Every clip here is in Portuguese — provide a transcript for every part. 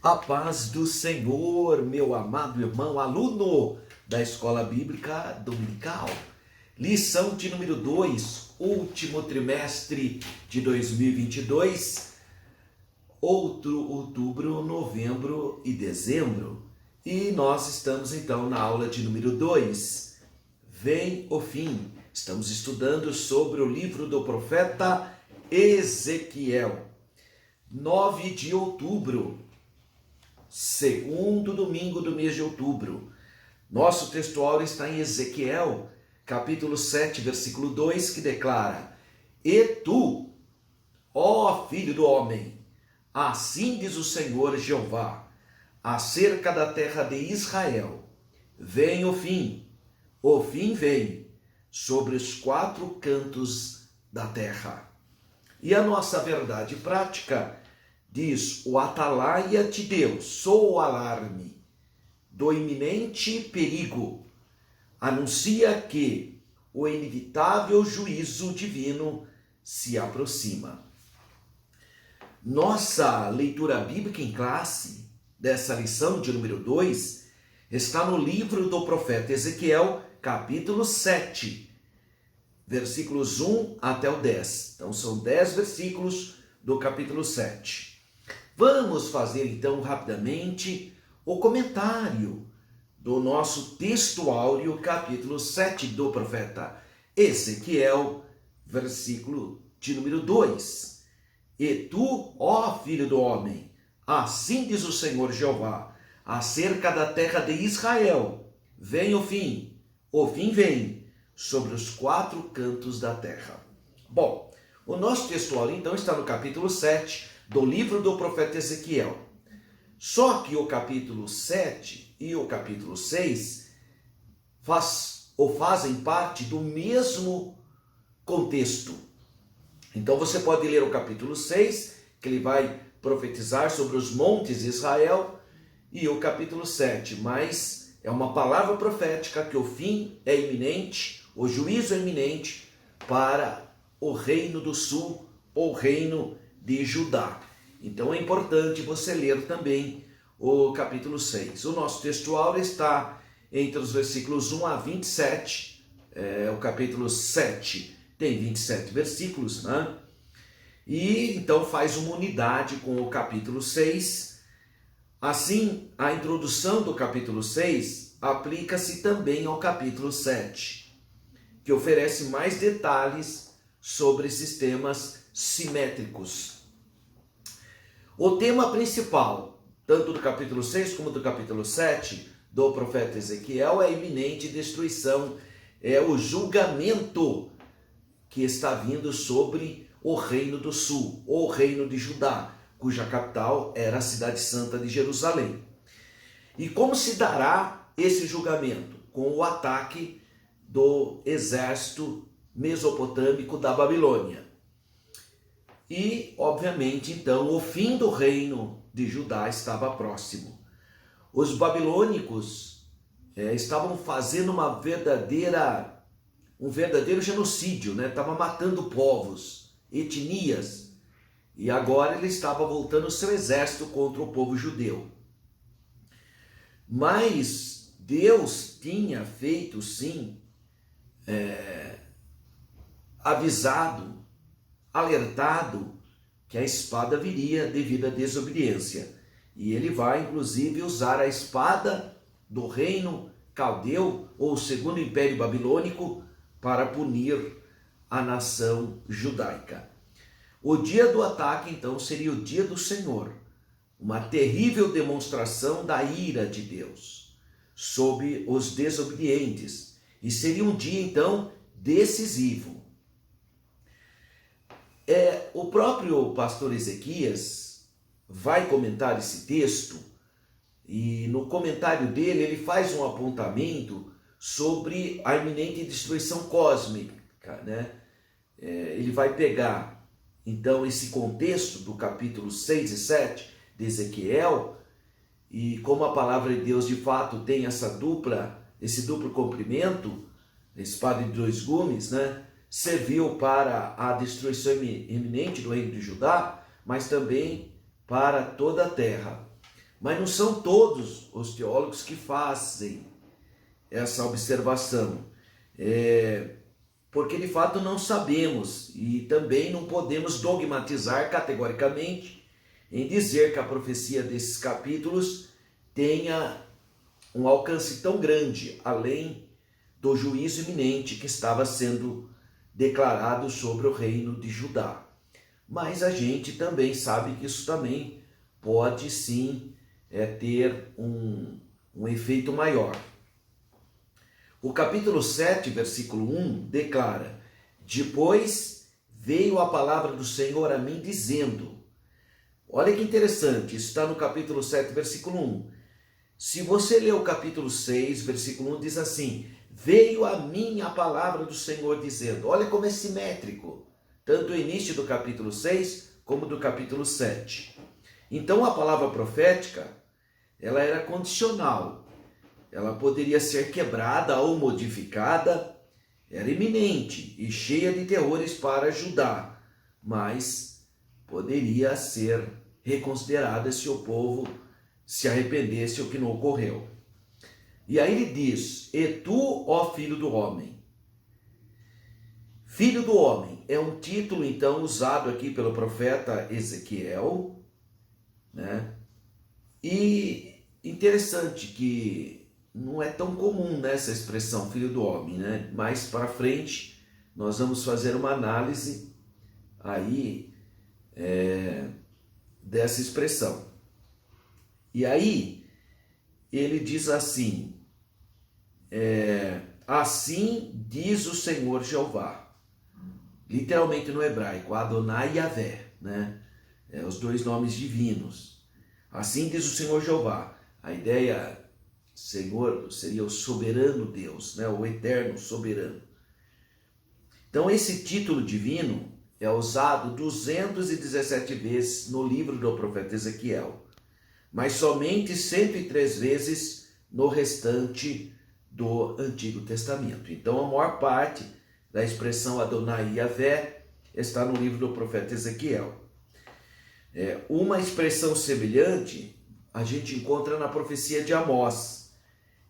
A paz do Senhor, meu amado irmão, aluno da Escola Bíblica Dominical. Lição de número 2, último trimestre de 2022, outubro, novembro e dezembro. E nós estamos então na aula de número 2, Vem o Fim. Estamos estudando sobre o livro do profeta Ezequiel. 9 de outubro. Segundo domingo do mês de outubro. Nosso textuário está em Ezequiel, capítulo 7, versículo 2, que declara: E tu, ó filho do homem, assim diz o Senhor Jeová, acerca da terra de Israel, vem o fim vem, sobre os quatro cantos da terra. E a nossa verdade prática diz: o atalaia de Deus, sou o alarme do iminente perigo, anuncia que o inevitável juízo divino se aproxima. Nossa leitura bíblica em classe dessa lição de número 2 está no livro do profeta Ezequiel, capítulo 7, versículos 1 até o 10. Então são 10 versículos do capítulo 7. Vamos fazer então rapidamente o comentário do nosso texto áureo, capítulo 7 do profeta Ezequiel, versículo de número 2. E tu, ó filho do homem, assim diz o Senhor Jeová, acerca da terra de Israel, vem o fim vem sobre os quatro cantos da terra. Bom, o nosso texto áureo então está no capítulo 7 do livro do profeta Ezequiel. Só que o capítulo 7 e o capítulo 6 fazem parte do mesmo contexto. Então você pode ler o capítulo 6, que ele vai profetizar sobre os montes de Israel, e o capítulo 7, mas é uma palavra profética que o fim é iminente, o juízo é iminente para o reino do sul, ou reino de Judá. Então é importante você ler também o capítulo 6. O nosso textual está entre os versículos 1 a 27. O capítulo 7 tem 27 versículos, né? E então faz uma unidade com o capítulo 6. Assim, a introdução do capítulo 6 aplica-se também ao capítulo 7, que oferece mais detalhes sobre sistemas simétricos. O tema principal, tanto do capítulo 6 como do capítulo 7 do profeta Ezequiel, é a iminente destruição, é o julgamento que está vindo sobre o reino do sul, o reino de Judá, cuja capital era a cidade santa de Jerusalém. E como se dará esse julgamento? Com o ataque do exército mesopotâmico da Babilônia. E, obviamente, então, o fim do reino de Judá estava próximo. Os babilônicos estavam fazendo um verdadeiro genocídio, né? Estavam matando povos, etnias, e agora ele estava voltando o seu exército contra o povo judeu. Mas Deus tinha feito, sim, avisado, alertado que a espada viria devido à desobediência. E ele vai, inclusive, usar a espada do reino caldeu, ou segundo império babilônico, para punir a nação judaica. O dia do ataque, então, seria o dia do Senhor, uma terrível demonstração da ira de Deus sobre os desobedientes. E seria um dia, então, decisivo. O próprio pastor Ezequias vai comentar esse texto, e no comentário dele ele faz um apontamento sobre a iminente destruição cósmica, né? Ele vai pegar então esse contexto do capítulo 6 e 7 de Ezequiel, e como a palavra de Deus de fato tem esse duplo comprimento, a espada de dois gumes, né? Serviu para a destruição iminente do reino de Judá, mas também para toda a terra. Mas não são todos os teólogos que fazem essa observação, porque de fato não sabemos e também não podemos dogmatizar categoricamente em dizer que a profecia desses capítulos tenha um alcance tão grande, além do juízo iminente que estava sendo declarado sobre o reino de Judá. Mas a gente também sabe que isso também pode sim ter um efeito maior. O capítulo 7, versículo 1, declara: depois veio a palavra do Senhor a mim dizendo. Olha que interessante, isso está no capítulo 7, versículo 1. Se você ler o capítulo 6, versículo 1, diz assim: veio a mim a palavra do Senhor dizendo. Olha como é simétrico, tanto o início do capítulo 6 como do capítulo 7. Então a palavra profética, ela era condicional. Ela poderia ser quebrada ou modificada, era iminente e cheia de terrores para Judá, mas poderia ser reconsiderada se o povo se arrependesse, o que não ocorreu. E aí ele diz: e tu, ó filho do homem. Filho do homem é um título então usado aqui pelo profeta Ezequiel, né? E interessante que não é tão comum essa expressão, filho do homem, né? Mais para frente nós vamos fazer uma análise aí dessa expressão. E aí ele diz assim, assim diz o Senhor Jeová. Literalmente no hebraico, Adonai Yahvé, né? Os dois nomes divinos. Assim diz o Senhor Jeová. A ideia Senhor seria o soberano Deus, né? O eterno soberano. Então esse título divino é usado 217 vezes no livro do profeta Ezequiel, mas somente 103 vezes no restante do Antigo Testamento. Então a maior parte da expressão Adonai Yahvé está no livro do profeta Ezequiel. Uma expressão semelhante a gente encontra na profecia de Amós.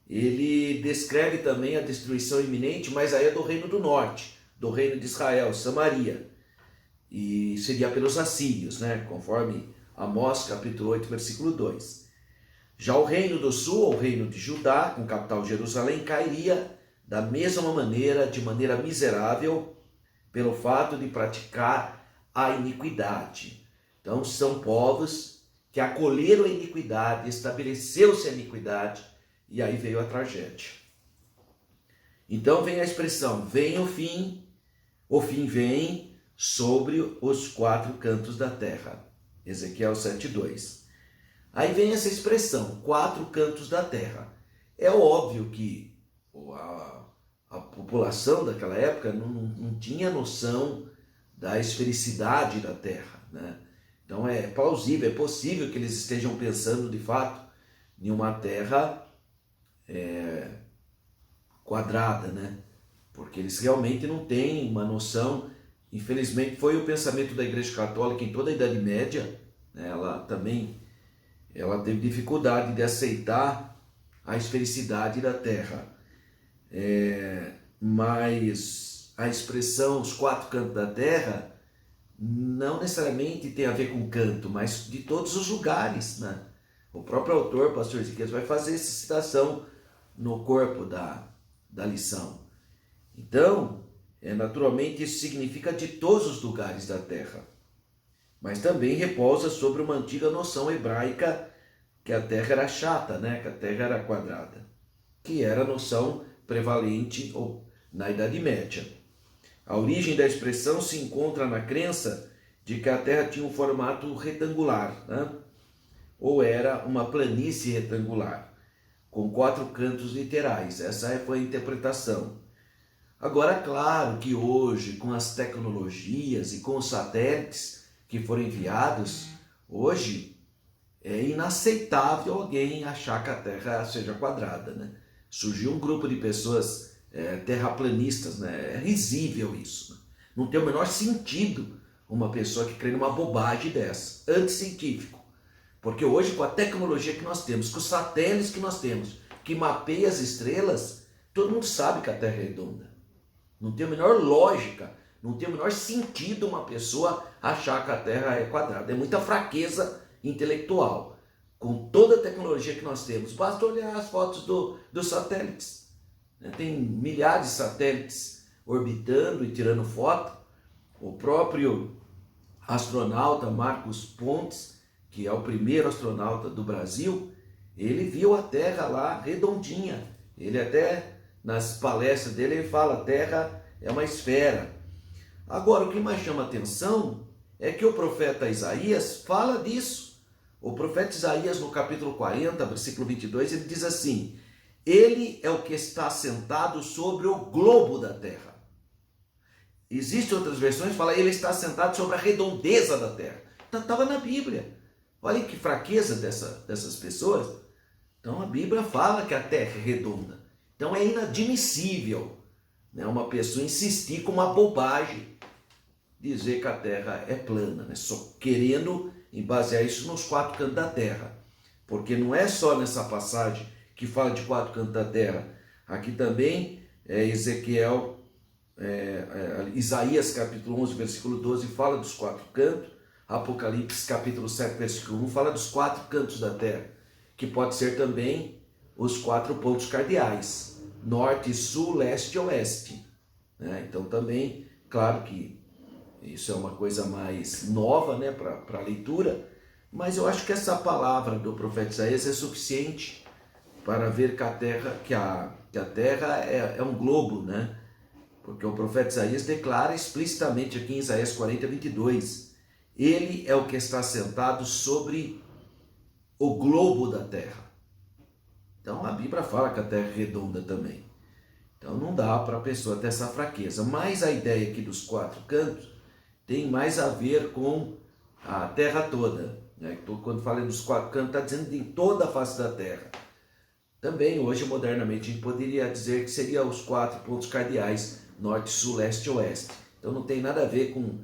Ele descreve também a destruição iminente, mas aí é do reino do norte, do reino de Israel, Samaria. E seria pelos assírios, né? Conforme Amós capítulo 8, versículo 2. Já o reino do sul, o reino de Judá, com capital Jerusalém, cairia da mesma maneira, de maneira miserável, pelo fato de praticar a iniquidade. Então são povos que acolheram a iniquidade, estabeleceu-se a iniquidade, e aí veio a tragédia. Então vem a expressão, vem o fim vem sobre os quatro cantos da terra. Ezequiel 7:2. Aí vem essa expressão, quatro cantos da terra. É óbvio que a população daquela época não tinha noção da esfericidade da terra, né? Então é plausível, é possível que eles estejam pensando de fato em uma terra quadrada, né? Porque eles realmente não têm uma noção. Infelizmente foi o pensamento da Igreja Católica em toda a Idade Média, né? Ela teve dificuldade de aceitar a esfericidade da Terra. Mas a expressão os quatro cantos da Terra não necessariamente tem a ver com canto, mas de todos os lugares, né? O próprio autor, pastor Ezequiel, vai fazer essa citação no corpo da lição. Então, naturalmente isso significa de todos os lugares da terra, mas também repousa sobre uma antiga noção hebraica que a terra era chata, né? Que a terra era quadrada, que era a noção prevalente na Idade Média. A origem da expressão se encontra na crença de que a terra tinha um formato retangular, né? Ou era uma planície retangular, com quatro cantos literais. Essa foi a interpretação. Agora, claro que hoje, com as tecnologias e com os satélites que foram enviados, hoje é inaceitável alguém achar que a Terra seja quadrada, né? Surgiu um grupo de pessoas terraplanistas, né? É risível isso, né? Não tem o menor sentido uma pessoa que crê numa bobagem dessa, anticientífico. Porque hoje, com a tecnologia que nós temos, com os satélites que nós temos, que mapeia as estrelas, todo mundo sabe que a Terra é redonda. Não tem a menor lógica, não tem o menor sentido uma pessoa achar que a Terra é quadrada. É muita fraqueza intelectual. Com toda a tecnologia que nós temos, basta olhar as fotos dos satélites. Tem milhares de satélites orbitando e tirando foto. O próprio astronauta Marcos Pontes, que é o primeiro astronauta do Brasil, ele viu a Terra lá redondinha. Ele até, nas palestras dele, ele fala: a Terra é uma esfera. Agora, o que mais chama atenção é que o profeta Isaías fala disso. O profeta Isaías, no capítulo 40, versículo 22, ele diz assim: ele é o que está sentado sobre o globo da terra. Existem outras versões que falam: ele está sentado sobre a redondeza da terra. Estava na Bíblia. Olha que fraqueza dessas pessoas. Então a Bíblia fala que a terra é redonda. Então é inadmissível, né, uma pessoa insistir com uma bobagem, dizer que a terra é plana, né, só querendo basear isso nos 4 cantos da terra. Porque não é só nessa passagem que fala de 4 cantos da terra. Aqui também Isaías capítulo 11, versículo 12 fala dos 4 cantos. Apocalipse capítulo 7, versículo 1 fala dos 4 cantos da terra, que pode ser também os 4 pontos cardeais: norte, sul, leste e oeste. Então também, claro que isso é uma coisa mais nova, né, para a leitura, mas eu acho que essa palavra do profeta Isaías é suficiente para ver que a terra é um globo, né? Porque o profeta Isaías declara explicitamente aqui em Isaías 40, 22, ele é o que está sentado sobre o globo da terra. Então a Bíblia fala que a terra é redonda também. Então não dá para a pessoa ter essa fraqueza. Mas a ideia aqui dos 4 cantos tem mais a ver com a terra toda, né? Quando fala dos 4 cantos, está dizendo em toda a face da terra. Também hoje, modernamente, a gente poderia dizer que seria os 4 pontos cardeais: norte, sul, leste e oeste. Então não tem nada a ver com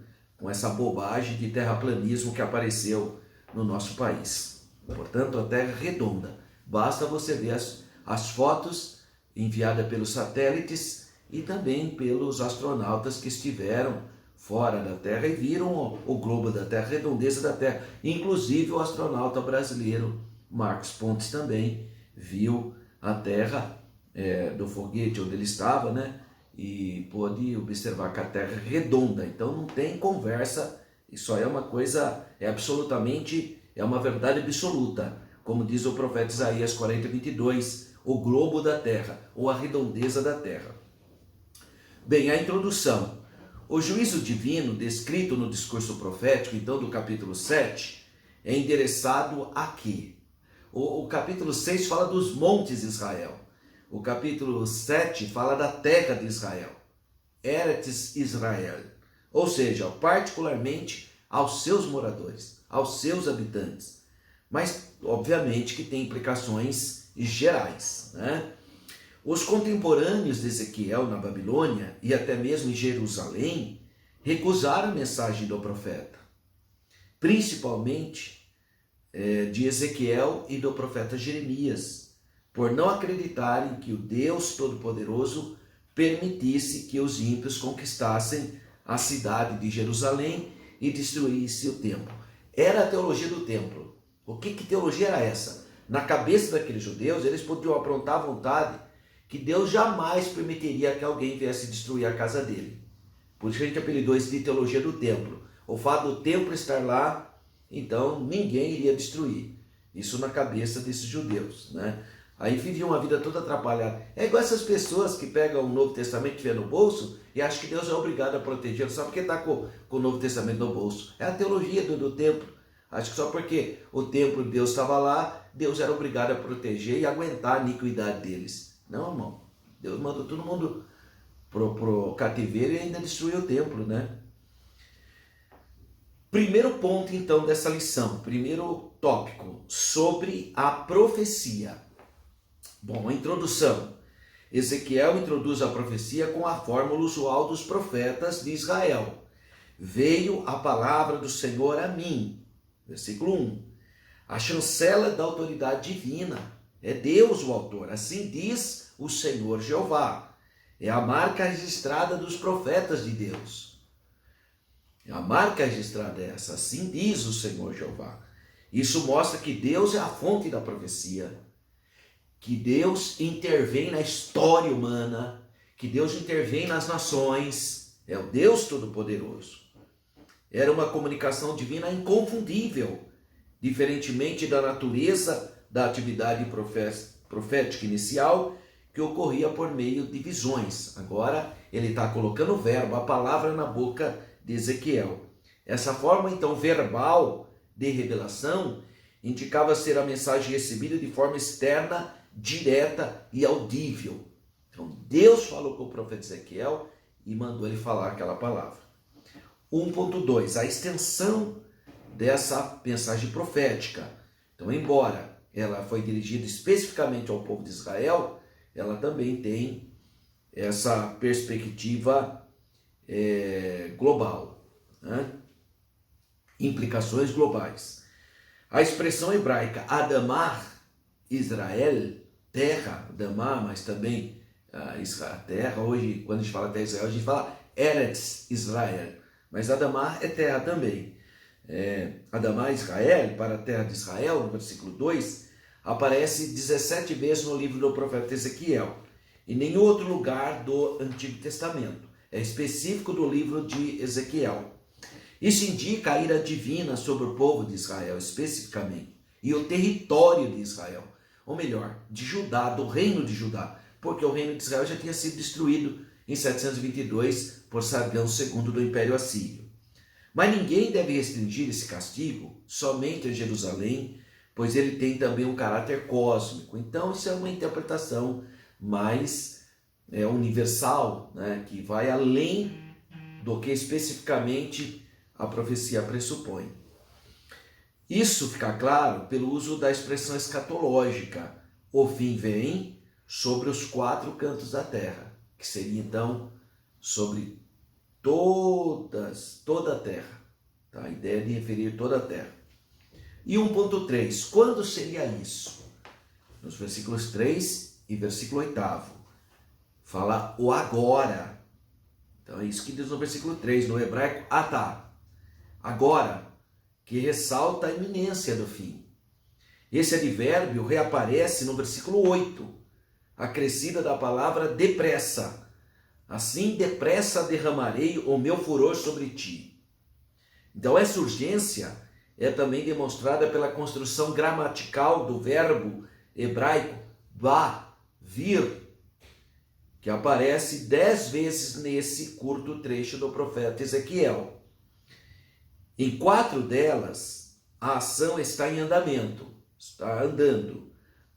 essa bobagem de terraplanismo que apareceu no nosso país. Portanto, a terra é redonda. Basta você ver as fotos enviadas pelos satélites e também pelos astronautas que estiveram fora da Terra e viram o globo da Terra, a redondeza da Terra. Inclusive o astronauta brasileiro Marcos Pontes também viu a Terra do foguete onde ele estava, né? E pôde observar que a Terra é redonda. Então não tem conversa, isso é uma coisa, é uma verdade absoluta. Como diz o profeta Isaías 40, 22, o globo da Terra, ou a redondeza da Terra. Bem, a introdução. O juízo divino, descrito no discurso profético, então, do capítulo 7, é endereçado aqui. O capítulo 6 fala dos montes de Israel. O capítulo 7 fala da terra de Israel. Eretz Israel. Ou seja, particularmente aos seus moradores, aos seus habitantes. Mas, obviamente, que tem implicações gerais, né? Os contemporâneos de Ezequiel na Babilônia e até mesmo em Jerusalém recusaram a mensagem do profeta, principalmente de Ezequiel e do profeta Jeremias, por não acreditarem que o Deus Todo-Poderoso permitisse que os ímpios conquistassem a cidade de Jerusalém e destruísse o templo. Era a teologia do templo. O que teologia era essa? Na cabeça daqueles judeus, eles podiam aprontar à vontade, que Deus jamais permitiria que alguém viesse destruir a casa dele. Por isso que a gente apelidou isso de teologia do templo. O fato do templo estar lá, então ninguém iria destruir. Isso na cabeça desses judeus, né? Aí viviam uma vida toda atrapalhada. É igual essas pessoas que pegam o Novo Testamento e vê no bolso e acham que Deus é obrigado a protegê-lo só porque está com o Novo Testamento no bolso. É a teologia do templo. Acho que só porque o templo de Deus estava lá, Deus era obrigado a proteger e aguentar a iniquidade deles. Não, irmão. Deus mandou todo mundo pro cativeiro e ainda destruiu o templo, né? Primeiro ponto, então, dessa lição. Primeiro tópico. Sobre a profecia. Bom, a introdução. Ezequiel introduz a profecia com a fórmula usual dos profetas de Israel. Veio a palavra do Senhor a mim. Versículo 1. a chancela da autoridade divina. É Deus o autor, assim diz o Senhor Jeová. É a marca registrada dos profetas de Deus. A marca registrada é essa, assim diz o Senhor Jeová. Isso mostra que Deus é a fonte da profecia, que Deus intervém na história humana, que Deus intervém nas nações, é o Deus Todo-Poderoso. Era uma comunicação divina inconfundível, diferentemente da natureza da atividade profética inicial, que ocorria por meio de visões. Agora ele está colocando o verbo, a palavra na boca de Ezequiel. Essa forma então verbal de revelação indicava ser a mensagem recebida de forma externa, direta e audível. Então Deus falou com o profeta Ezequiel e mandou ele falar aquela palavra. 1.2, a extensão dessa mensagem profética. Então, embora ela foi dirigida especificamente ao povo de Israel, ela também tem essa perspectiva global, né? Implicações globais. A expressão hebraica Adamar, Israel, terra, Adamar, mas também Israel, terra. Hoje, quando a gente fala terra Israel, a gente fala Eretz Israel, mas Adamar é terra também. Adamar, Israel, para a terra de Israel, no versículo 2, aparece 17 vezes no livro do profeta Ezequiel. Em nenhum outro lugar do Antigo Testamento. É específico do livro de Ezequiel. Isso indica a ira divina sobre o povo de Israel, especificamente, e o território de Israel, ou melhor, de Judá, do reino de Judá, porque o reino de Israel já tinha sido destruído em 722 por Sargão II do Império Assírio. Mas ninguém deve restringir esse castigo somente a Jerusalém, pois ele tem também um caráter cósmico. Então isso é uma interpretação mais universal, né, que vai além do que especificamente a profecia pressupõe. Isso fica claro pelo uso da expressão escatológica. O fim vem sobre os 4 cantos da terra, que seria então sobre toda a terra. Tá? A ideia de referir toda a terra. E 1.3, quando seria isso? Nos versículos 3 e versículo 8. Fala o agora. Então é isso que diz no versículo 3, no hebraico, atá. Agora, que ressalta a iminência do fim. Esse advérbio reaparece no versículo 8, acrescida da palavra depressa. Assim, depressa derramarei o meu furor sobre ti. Então, essa urgência é também demonstrada pela construção gramatical do verbo hebraico vá, vir, que aparece 10 vezes nesse curto trecho do profeta Ezequiel. Em 4 delas, a ação está em andamento, está andando,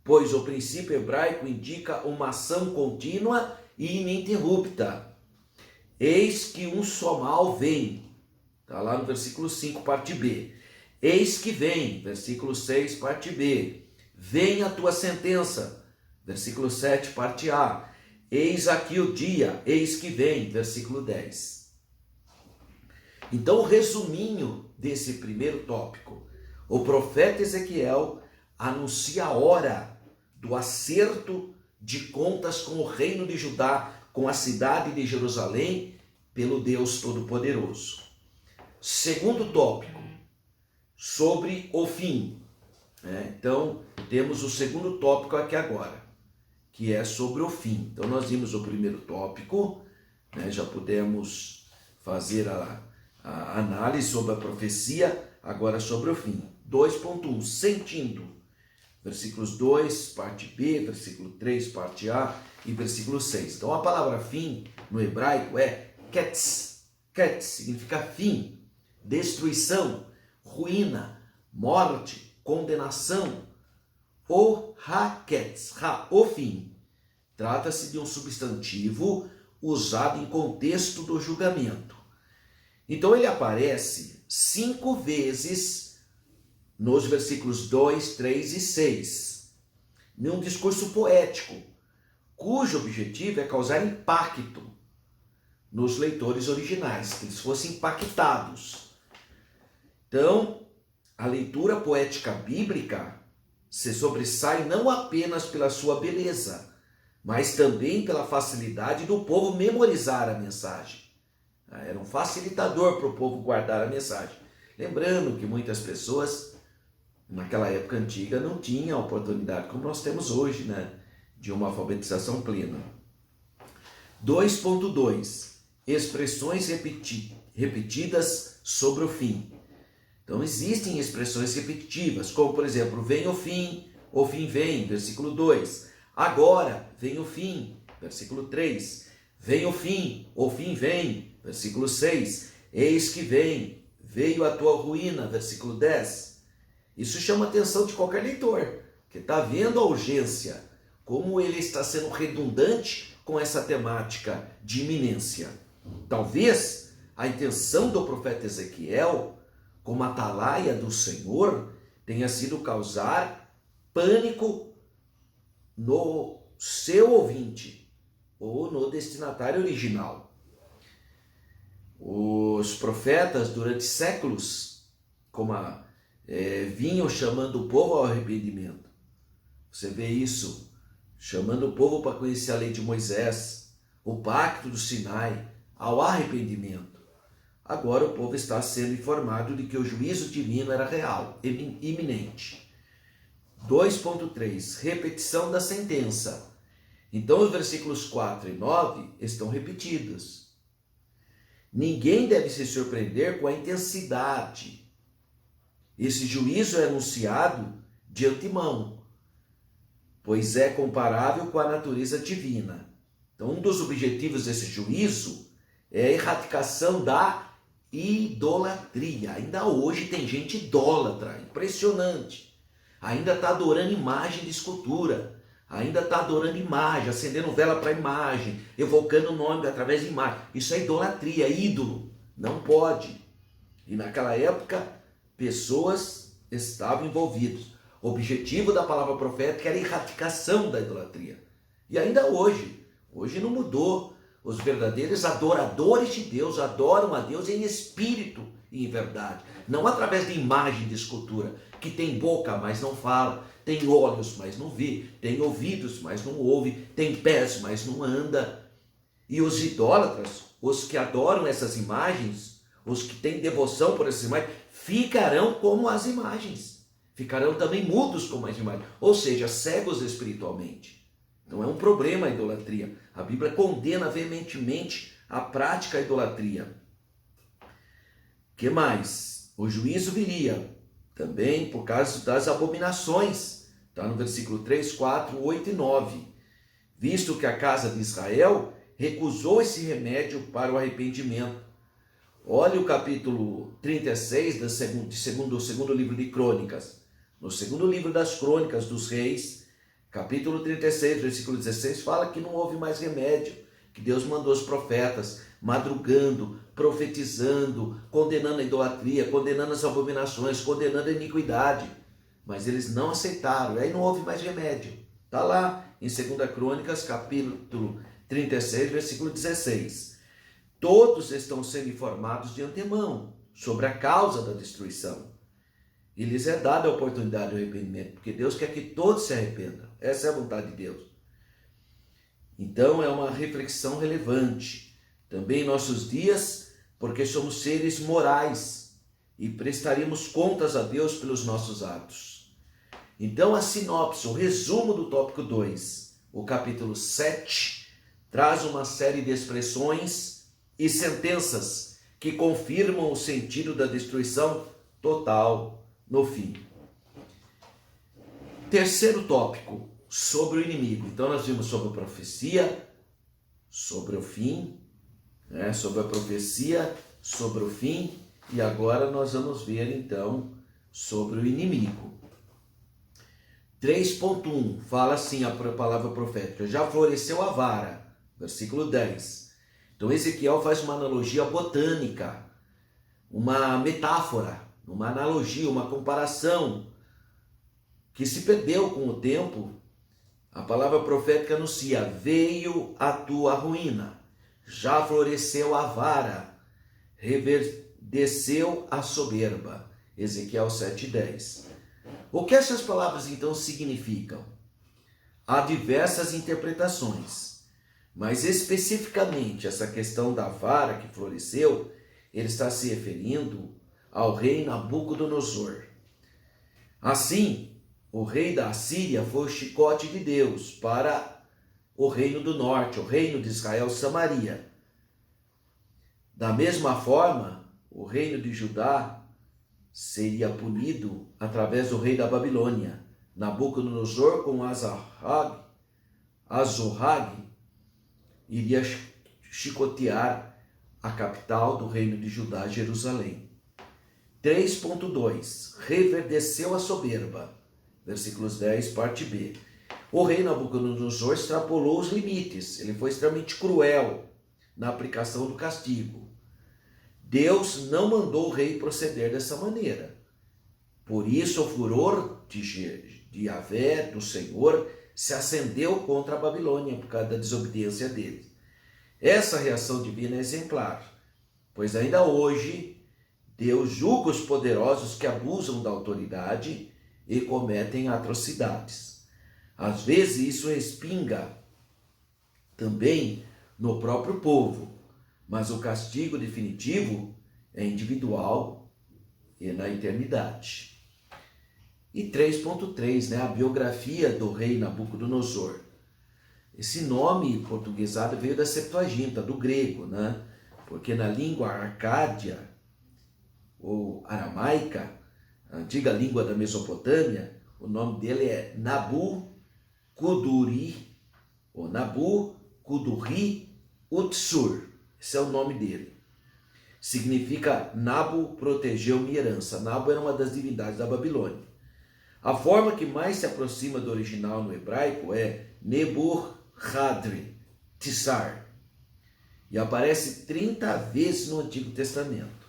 pois o princípio hebraico indica uma ação contínua e ininterrupta. Eis que um só mal vem, está lá no versículo 5, parte B. Eis que vem, versículo 6, parte B. Vem a tua sentença, versículo 7, parte A. Eis aqui o dia, eis que vem, versículo 10. Então, o resuminho desse primeiro tópico, o profeta Ezequiel anuncia a hora do acerto de contas com o reino de Judá, com a cidade de Jerusalém, pelo Deus Todo-Poderoso. Segundo tópico, sobre o fim. Então, temos o segundo tópico aqui agora, que é sobre o fim. Então, nós vimos o primeiro tópico, já pudemos fazer a análise sobre a profecia, agora sobre o fim. 2.1, sentindo. Versículos 2, parte B, versículo 3, parte A e versículo 6. Então a palavra fim no hebraico é ketz. Ketz significa fim, destruição, ruína, morte, condenação. Ou ha-ketz, o fim. Trata-se de um substantivo usado em contexto do julgamento. Então ele aparece 5 vezes nos versículos 2, 3 e 6, num discurso poético, cujo objetivo é causar impacto nos leitores originais, que eles fossem impactados. Então, a leitura poética bíblica se sobressai não apenas pela sua beleza, mas também pela facilidade do povo memorizar a mensagem. Era um facilitador para o povo guardar a mensagem. Lembrando que muitas pessoas, naquela época antiga, não tinham a oportunidade, como nós temos hoje, né, de uma alfabetização plena. 2.2. Expressões repetidas sobre o fim. Então existem expressões repetitivas, como por exemplo, vem o fim vem, versículo 2. Agora vem o fim, versículo 3. Vem o fim vem, versículo 6. Eis que vem, veio a tua ruína, versículo 10. Isso chama a atenção de qualquer leitor, que está vendo a urgência, como ele está sendo redundante com essa temática de iminência. Talvez a intenção do profeta Ezequiel, como atalaia do Senhor, tenha sido causar pânico no seu ouvinte ou no destinatário original. Os profetas, durante séculos, vinham chamando o povo ao arrependimento. Você vê isso, chamando o povo para conhecer a lei de Moisés, o pacto do Sinai, ao arrependimento. Agora o povo está sendo informado de que o juízo divino era real, iminente. 2.3. Repetição da sentença. Então os versículos 4 e 9 estão repetidos. Ninguém deve se surpreender com a intensidade. Esse juízo é anunciado de antemão, pois é comparável com a natureza divina. Então um dos objetivos desse juízo é a erradicação da idolatria. Ainda hoje tem gente idólatra, impressionante. Ainda está adorando imagem de escultura. Ainda está adorando imagem, acendendo vela para imagem, evocando o nome através de imagem. Isso é idolatria, é ídolo. Não pode. E naquela época, pessoas estavam envolvidas. O objetivo da palavra profética era a erradicação da idolatria. E ainda hoje não mudou. Os verdadeiros adoradores de Deus adoram a Deus em espírito e em verdade. Não através de imagem de escultura, que tem boca, mas não fala, tem olhos, mas não vê, tem ouvidos, mas não ouve, tem pés, mas não anda. E os idólatras, os que adoram essas imagens, os que têm devoção por essas imagens, ficarão como as imagens. Ficarão também mudos como as imagens, ou seja, cegos espiritualmente. Não é um problema a idolatria. A Bíblia condena veementemente a prática da idolatria. Que mais? O juízo viria também por causa das abominações. Está no versículo 3, 4, 8 e 9. Visto que a casa de Israel recusou esse remédio para o arrependimento. Olha o capítulo 36 do segundo livro de Crônicas. No segundo livro das Crônicas dos Reis, capítulo 36, versículo 16, fala que não houve mais remédio, que Deus mandou os profetas madrugando, profetizando, condenando a idolatria, condenando as abominações, condenando a iniquidade. Mas eles não aceitaram, aí não houve mais remédio. Está lá em 2 Crônicas, capítulo 36, versículo 16. Todos estão sendo informados de antemão sobre a causa da destruição. E lhes é dada a oportunidade de arrependimento, porque Deus quer que todos se arrependam. Essa é a vontade de Deus. Então é uma reflexão relevante. Também em nossos dias, porque somos seres morais e prestaremos contas a Deus pelos nossos atos. Então a sinopse, o resumo do tópico 2, o capítulo 7, traz uma série de expressões e sentenças que confirmam o sentido da destruição total no fim. Terceiro tópico, sobre o inimigo. Então nós vimos sobre a profecia, sobre o fim, sobre a profecia, sobre o fim, e agora nós vamos ver então sobre o inimigo. 3.1 fala assim a palavra profética: já floresceu a vara, versículo 10. Então Ezequiel faz uma analogia botânica, uma metáfora, uma analogia, uma comparação que se perdeu com o tempo. A palavra profética anuncia: veio a tua ruína, já floresceu a vara, reverdeceu a soberba. Ezequiel 7:10. O que essas palavras então significam? Há diversas interpretações, mas especificamente essa questão da vara que floresceu, ele está se referindo ao rei Nabucodonosor. Assim, o rei da Assíria foi o chicote de Deus para o reino do norte, o reino de Israel, Samaria. Da mesma forma, o reino de Judá seria punido através do rei da Babilônia. Nabucodonosor com Azorrag iria chicotear a capital do reino de Judá, Jerusalém. 3.2. Reverdeceu a soberba. Versículos 10, parte B. O rei Nabucodonosor extrapolou os limites. Ele foi extremamente cruel na aplicação do castigo. Deus não mandou o rei proceder dessa maneira. Por isso o furor de Yahvé, do Senhor, se acendeu contra a Babilônia por causa da desobediência dele. Essa reação divina é exemplar, pois ainda hoje Deus julga os poderosos que abusam da autoridade e cometem atrocidades. Às vezes isso respinga também no próprio povo, mas o castigo definitivo é individual e na eternidade. E 3.3, a biografia do rei Nabucodonosor. Esse nome portuguesado veio da Septuaginta, do grego, porque na língua arcádia ou aramaica, a antiga língua da Mesopotâmia, o nome dele é Nabu-Kudurri, ou Nabu-Kudurri-Utsur. Esse é o nome dele. Significa Nabu protegeu minha herança. Nabu era uma das divindades da Babilônia. A forma que mais se aproxima do original no hebraico é Nebuchadnezzar e aparece 30 vezes no Antigo Testamento.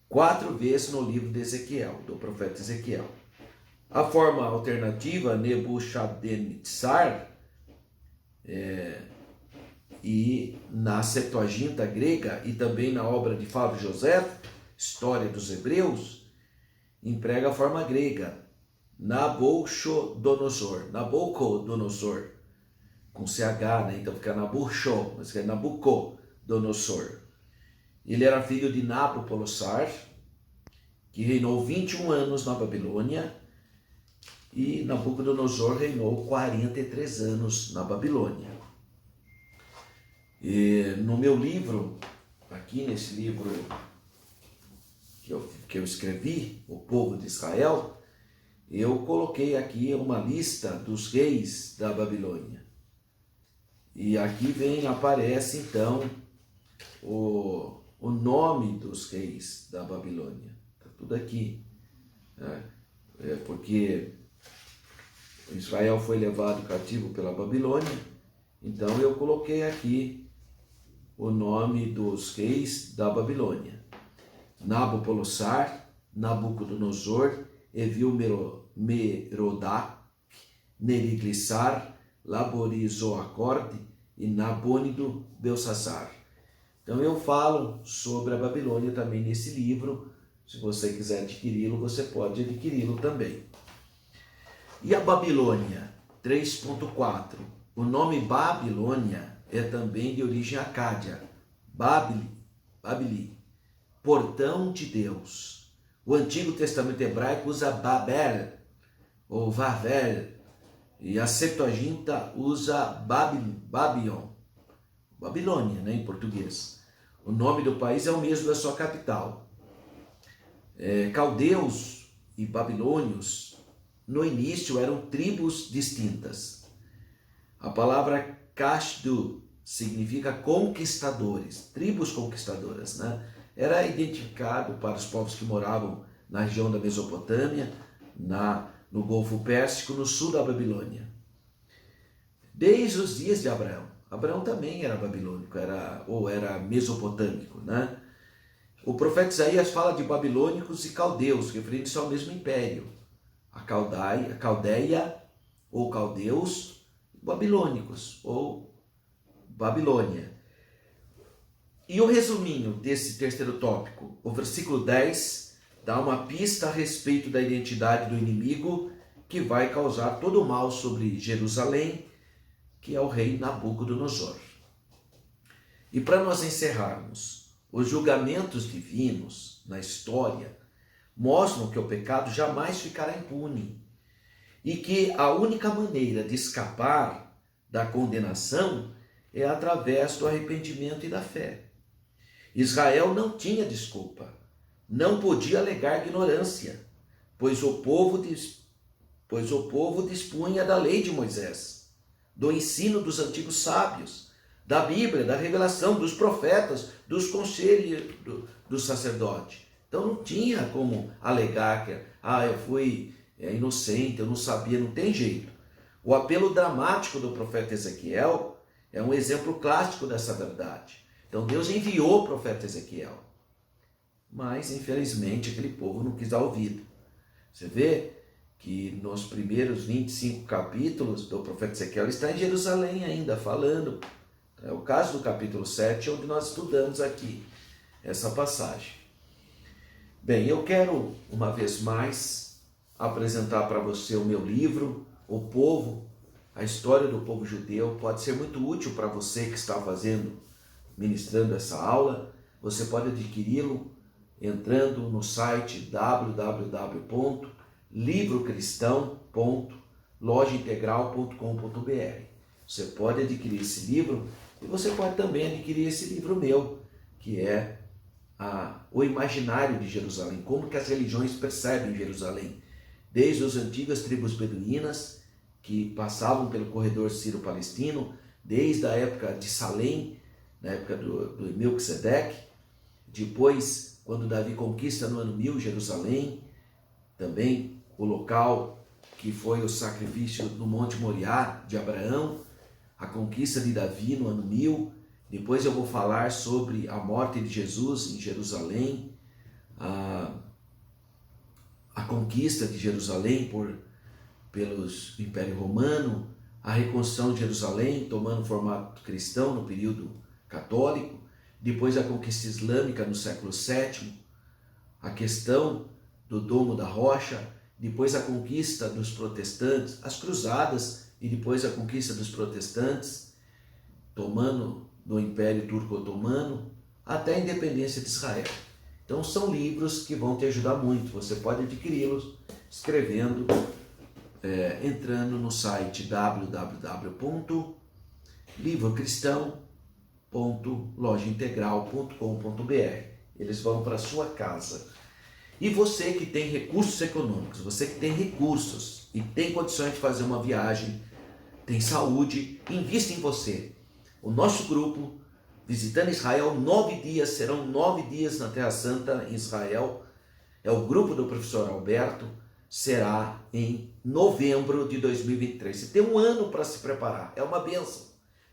4 vezes no livro de Ezequiel, do profeta Ezequiel. A forma alternativa, Nebuchadnezzar, e na Septuaginta grega e também na obra de Flávio José, História dos Hebreus, emprega a forma grega, Nabucodonosor, com CH, então fica Nabucho, mas é Nabucodonosor. Ele era filho de Nabopolassar, que reinou 21 anos na Babilônia, e Nabucodonosor reinou 43 anos na Babilônia. E no meu livro, aqui nesse livro que eu escrevi, O Povo de Israel, eu coloquei aqui uma lista dos reis da Babilônia. E aqui aparece então o nome dos reis da Babilônia. Está tudo aqui. Porque Israel foi levado cativo pela Babilônia, então eu coloquei aqui o nome dos reis da Babilônia. Nabopolassar, Nabucodonosor, Evil-Merodach, Neriglissar, Laborizoacorde e Nabônido Belsassar. Então eu falo sobre a Babilônia também nesse livro. Se você quiser adquiri-lo, você pode adquiri-lo também. E a Babilônia, 3.4. O nome Babilônia é também de origem acádia. Babili, portão de Deus. O Antigo Testamento hebraico usa Babel ou Vavel, e a Septuaginta usa Babilônia, em português. O nome do país é o mesmo da sua capital. Caldeus e babilônios, no início, eram tribos distintas. A palavra Kashdu significa conquistadores, tribos conquistadoras, Era identificado para os povos que moravam na região da Mesopotâmia, no Golfo Pérsico, no sul da Babilônia. Desde os dias de Abraão. Abraão também era babilônico, era mesopotâmico, O profeta Isaías fala de babilônicos e caldeus, referindo-se ao mesmo império. A Caldeia, ou caldeus, babilônicos, ou Babilônia. E o resuminho desse terceiro tópico, o versículo 10 dá uma pista a respeito da identidade do inimigo que vai causar todo o mal sobre Jerusalém, que é o rei Nabucodonosor. E para nós encerrarmos, os julgamentos divinos na história mostram que o pecado jamais ficará impune e que a única maneira de escapar da condenação é através do arrependimento e da fé. Israel não tinha desculpa, não podia alegar ignorância, pois o povo dispunha da lei de Moisés, do ensino dos antigos sábios, da Bíblia, da revelação, dos profetas, dos conselhos do sacerdote. Então não tinha como alegar que eu fui inocente, eu não sabia, não tem jeito. O apelo dramático do profeta Ezequiel é um exemplo clássico dessa verdade. Então Deus enviou o profeta Ezequiel, mas infelizmente aquele povo não quis dar ouvido. Você vê que nos primeiros 25 capítulos do profeta Ezequiel ele está em Jerusalém ainda falando. É o caso do capítulo 7, onde nós estudamos aqui essa passagem. Bem, eu quero uma vez mais apresentar para você o meu livro, O Povo, a história do povo judeu. Pode ser muito útil para você que está ministrando essa aula. Você pode adquiri-lo entrando no site www.livrocristão.lojaintegral.com.br. Você pode adquirir esse livro e você pode também adquirir esse livro meu, que é o imaginário de Jerusalém, como que as religiões percebem Jerusalém, desde as antigas tribos beduínas que passavam pelo corredor sírio-palestino, desde a época de Salém, na época do Melquisedeque, depois quando Davi conquista no ano 1000 Jerusalém, também o local que foi o sacrifício no Monte Moriá de Abraão, a conquista de Davi no ano 1000, depois eu vou falar sobre a morte de Jesus em Jerusalém, a conquista de Jerusalém pelos Império Romano, a reconstrução de Jerusalém tomando formato cristão no período católico, depois a conquista islâmica no século VII, a questão do Domo da Rocha, depois a conquista dos protestantes, as cruzadas e depois a conquista dos protestantes, tomando do Império Turco-Otomano até a independência de Israel. Então são livros que vão te ajudar muito. Você pode adquiri-los escrevendo, entrando no site www.livrocristão.lojaintegral.com.br. Eles vão para a sua casa. E você que tem recursos econômicos, você que tem recursos e tem condições de fazer uma viagem, tem saúde, invista em você. O nosso grupo, Visitando Israel, 9 dias, serão 9 dias na Terra Santa em Israel. É o grupo do professor Alberto, será em novembro de 2023. Você tem um ano para se preparar, é uma bênção.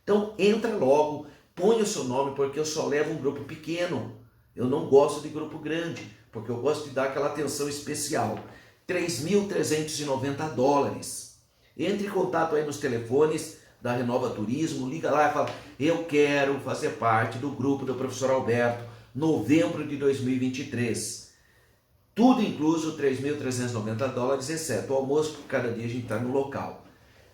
Então entra logo, põe o seu nome, porque eu só levo um grupo pequeno. Eu não gosto de grupo grande, porque eu gosto de dar aquela atenção especial. $3.390. Entre em contato aí nos telefones da Renova Turismo, liga lá e fala: eu quero fazer parte do grupo do professor Alberto, novembro de 2023. Tudo incluso, $3.390, exceto o almoço, porque cada dia a gente está no local.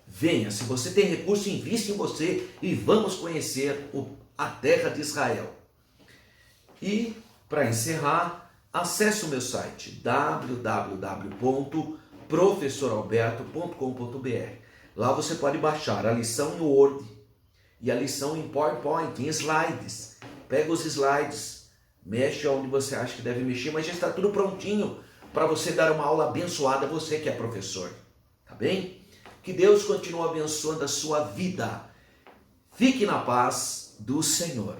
Venha, se você tem recurso, invista em você e vamos conhecer a terra de Israel. E, para encerrar, acesse o meu site www.professoralberto.com.br. Lá você pode baixar a lição em Word e a lição em PowerPoint, em slides. Pega os slides, mexe onde você acha que deve mexer, mas já está tudo prontinho para você dar uma aula abençoada, você que é professor. Tá bem? Que Deus continue abençoando a sua vida. Fique na paz do Senhor.